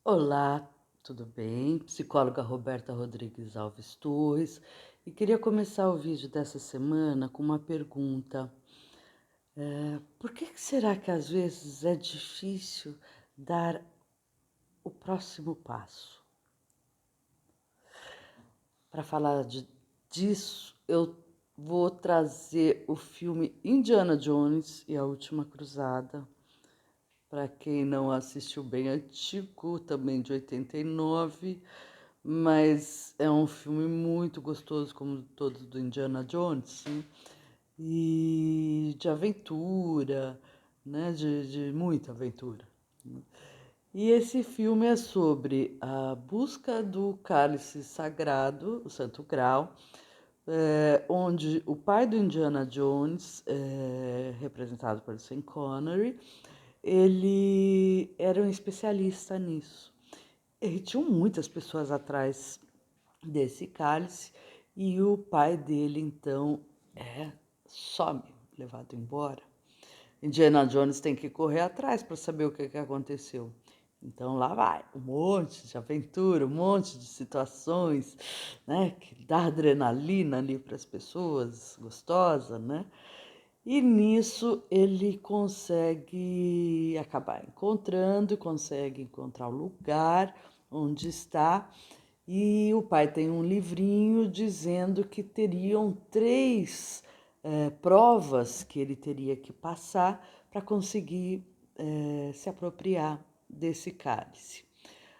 Olá, tudo bem? Psicóloga Roberta Rodrigues Alves Torres e queria começar o vídeo dessa semana com uma pergunta. Por que será que às vezes é difícil dar o próximo passo? Para falar disso, eu vou trazer o filme Indiana Jones e a Última Cruzada. Para quem não assistiu, bem antigo, também de 89, mas é um filme muito gostoso, como todos do Indiana Jones, né? E de aventura, né? De muita aventura. E esse filme é sobre a busca do cálice sagrado, o Santo Graal, onde o pai do Indiana Jones, representado por Sean Connery, ele era um especialista nisso. E tinham muitas pessoas atrás desse cálice e o pai dele então some, levado embora. Indiana Jones tem que correr atrás para saber o que aconteceu. Então lá vai, um monte de aventura, um monte de situações, né, que dá adrenalina ali para as pessoas, gostosa, né? E nisso ele consegue acabar encontrando, consegue encontrar o lugar onde está. E o pai tem um livrinho dizendo que teriam três provas que ele teria que passar para conseguir se apropriar desse cálice.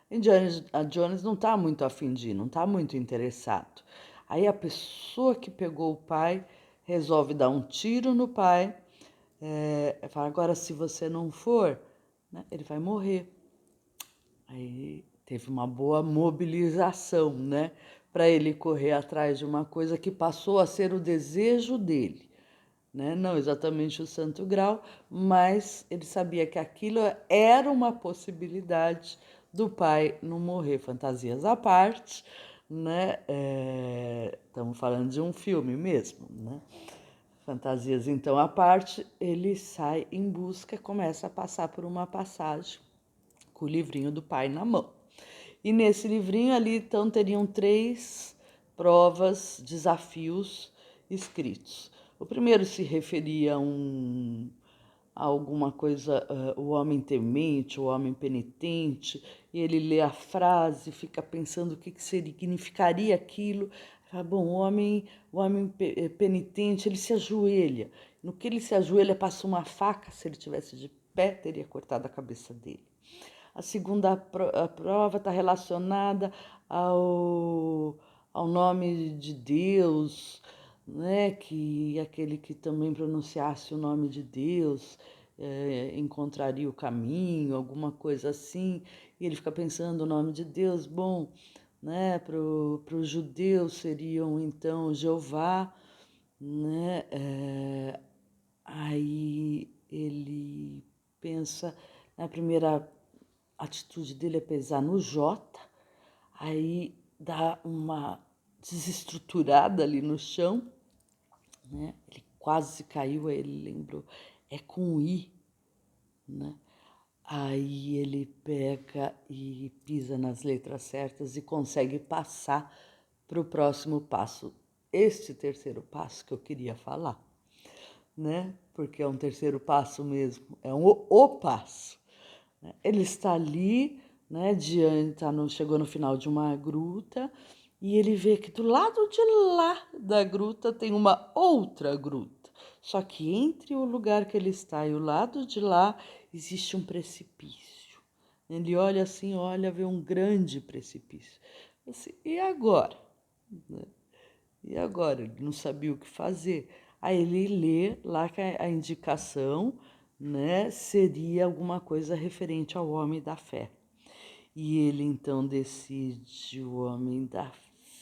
Indiana Jones não está muito afim de ir, não está muito interessado. Aí a pessoa que pegou o pai resolve dar um tiro no pai, fala, agora se você não for, né, ele vai morrer. Aí teve uma boa mobilização, né, para ele correr atrás de uma coisa que passou a ser o desejo dele, né? Não exatamente o Santo Grau, mas ele sabia que aquilo era uma possibilidade do pai não morrer. Fantasias à parte, né? Estamos falando de um filme mesmo, né? Fantasias então à parte, ele sai em busca, começa a passar por uma passagem com o livrinho do pai na mão. E nesse livrinho ali, então, teriam três provas, desafios escritos. O primeiro se referia a alguma coisa, o homem temente, o homem penitente, e ele lê a frase, fica pensando o que significaria aquilo. Fala, bom, o homem penitente, ele se ajoelha. No que ele se ajoelha, passa uma faca, se ele tivesse de pé, teria cortado a cabeça dele. A segunda prova está relacionada ao nome de Deus, né? Que aquele que também pronunciasse o nome de Deus encontraria o caminho, alguma coisa assim. E ele fica pensando o nome de Deus, bom, né? Para os judeus seriam então Jeová, né? Aí ele pensa na primeira atitude dele é pesar no J, aí dá uma desestruturada ali no chão, né? Ele quase caiu, aí ele lembrou, é com I, né? Aí ele pega e pisa nas letras certas e consegue passar para o próximo passo. Este terceiro passo que eu queria falar, né? Porque é um terceiro passo mesmo, é o passo. Ele está ali, né, chegou no final de uma gruta e ele vê que do lado de lá da gruta tem uma outra gruta. Só que entre o lugar que ele está e o lado de lá existe um precipício. Ele olha assim, olha, vê um grande precipício. Assim, e agora? Né? E agora? Ele não sabia o que fazer. Aí ele lê lá que a indicação, né, seria alguma coisa referente ao homem da fé. E ele então decide: o homem da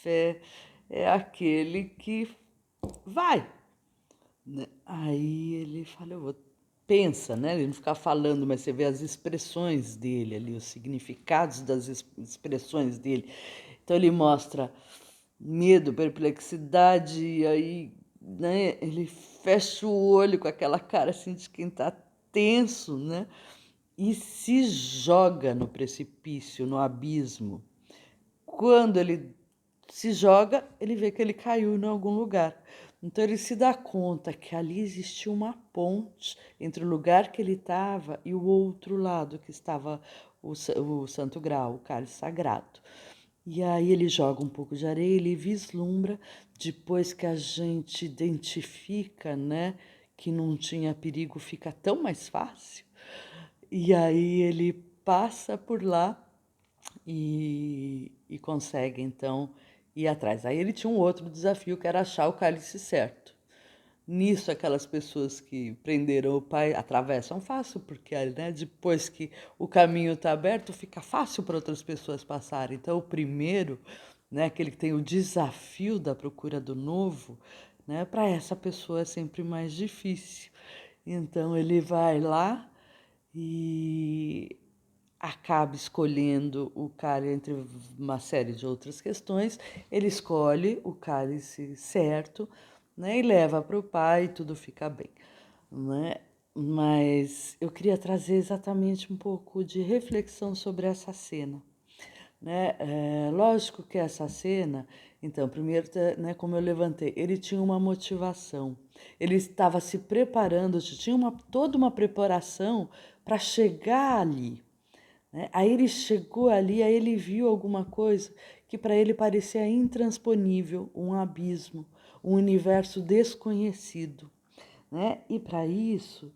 fé é aquele que vai, né? Aí ele fala, pensa, né? Ele não fica falando, mas você vê as expressões dele ali, os significados das expressões dele. Então ele mostra medo, perplexidade, e aí, né, ele fecha o olho com aquela cara assim de quem está tenso, né? e se joga no precipício, no abismo. Quando ele se joga, ele vê que ele caiu em algum lugar. Então ele se dá conta que ali existia uma ponte entre o lugar que ele estava e o outro lado, que estava o Santo Graal, o cálice sagrado. E aí ele joga um pouco de areia, ele vislumbra, depois que a gente identifica, né, que não tinha perigo, fica tão mais fácil. E aí ele passa por lá e consegue, então, ir atrás. Aí ele tinha um outro desafio, que era achar o cálice certo. Nisso, aquelas pessoas que prenderam o pai atravessam fácil, porque, né, depois que o caminho está aberto, fica fácil para outras pessoas passarem. Então, o primeiro, né, aquele que tem o desafio da procura do novo, né, para essa pessoa é sempre mais difícil. Então, ele vai lá e acaba escolhendo o cálice entre uma série de outras questões. Ele escolhe o cálice certo, né, e leva para o pai e tudo fica bem, né? Mas eu queria trazer exatamente um pouco de reflexão sobre essa cena, né? Lógico que essa cena, então, primeiro, né, como eu levantei, ele tinha uma motivação, ele estava se preparando, tinha toda uma preparação para chegar ali, né? Aí ele chegou ali, aí ele viu alguma coisa que para ele parecia intransponível, um abismo, um universo desconhecido, né? E para isso,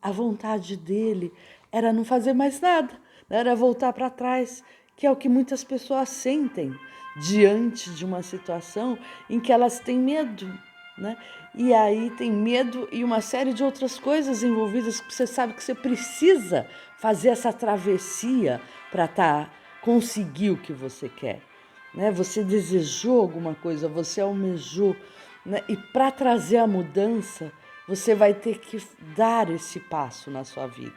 a vontade dele era não fazer mais nada, né? Era voltar para trás, que é o que muitas pessoas sentem diante de uma situação em que elas têm medo, né? E aí tem medo e uma série de outras coisas envolvidas que você sabe que você precisa fazer essa travessia para conseguir o que você quer, né? Você desejou alguma coisa, você almejou, né? E para trazer a mudança, você vai ter que dar esse passo na sua vida.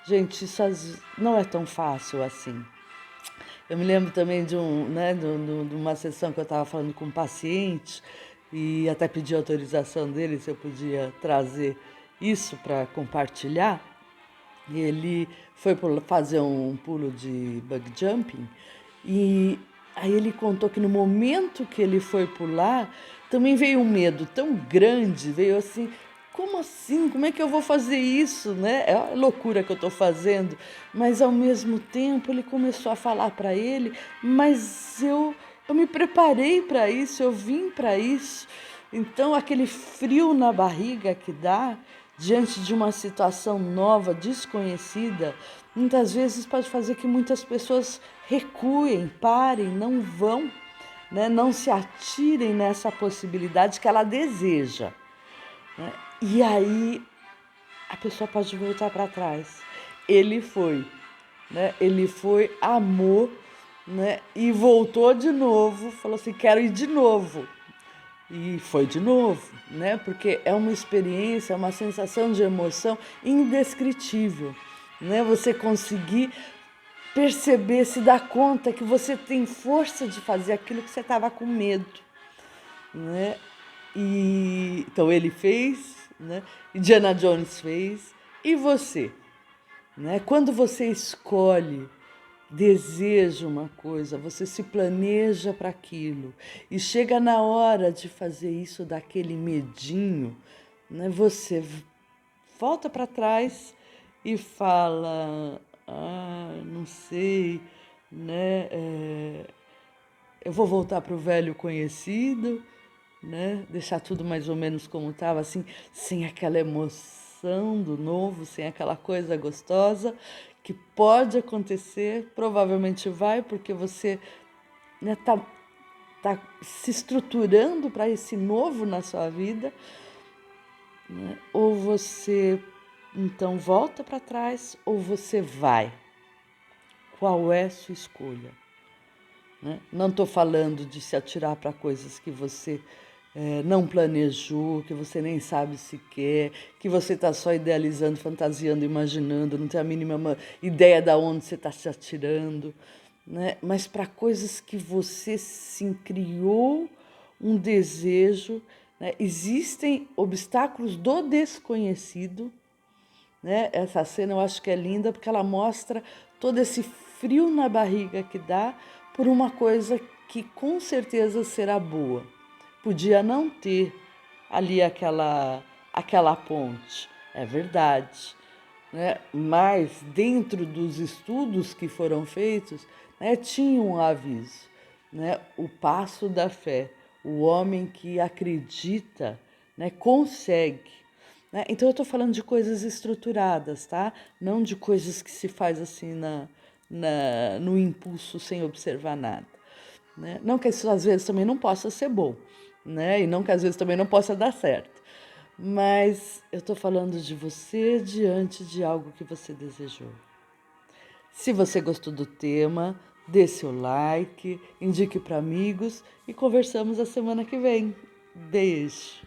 Gente, isso não é tão fácil assim. Eu me lembro também né, de uma sessão que eu estava falando com um paciente e até pedi autorização dele se eu podia trazer isso para compartilhar. Ele foi fazer um pulo de bug jumping e aí ele contou que no momento que ele foi pular, também veio um medo tão grande, veio assim, como assim? Como é que eu vou fazer isso, né? É a loucura que eu estou fazendo. Mas ao mesmo tempo ele começou a falar para ele, mas eu me preparei para isso, eu vim para isso. Então aquele frio na barriga que dá diante de uma situação nova, desconhecida, muitas vezes pode fazer que muitas pessoas recuem, parem, não vão, né? Não se atirem nessa possibilidade que ela deseja, né? E aí a pessoa pode voltar para trás. Ele foi, né? Ele foi, amou, né? E voltou de novo, falou assim, quero ir de novo. E foi de novo, né? Porque é uma experiência, é uma sensação de emoção indescritível, né? Você conseguir perceber, se dar conta que você tem força de fazer aquilo que você estava com medo, né? E então ele fez, né? Indiana Jones fez, e você, né? Quando você escolhe, deseja uma coisa, você se planeja para aquilo e chega na hora de fazer isso daquele medinho, né? Você volta para trás e fala, não sei, né? Eu vou voltar para o velho conhecido, né? Deixar tudo mais ou menos como estava, assim, sem aquela emoção do novo, sem aquela coisa gostosa, que pode acontecer, provavelmente vai, porque você, né, tá se estruturando para esse novo na sua vida, né? Ou você então volta para trás, ou você vai. Qual é a sua escolha? Né? Não estou falando de se atirar para coisas que você não planejou, que você nem sabe se quer, que você está só idealizando, fantasiando, imaginando, não tem a mínima ideia de onde você está se atirando, né? Mas para coisas que você sim criou um desejo, né? Existem obstáculos do desconhecido, né? Essa cena eu acho que é linda porque ela mostra todo esse frio na barriga que dá por uma coisa que com certeza será boa. Podia não ter ali aquela ponte, é verdade, né? Mas dentro dos estudos que foram feitos, né, tinha um aviso, né? O passo da fé, o homem que acredita, né, consegue. Né? Então eu estou falando de coisas estruturadas, tá? Não de coisas que se faz assim no impulso sem observar nada. Né? Não que isso às vezes também não possa ser bom, né? E não que às vezes também não possa dar certo. Mas eu estou falando de você diante de algo que você desejou. Se você gostou do tema, dê seu like, indique para amigos e conversamos a semana que vem. Beijo!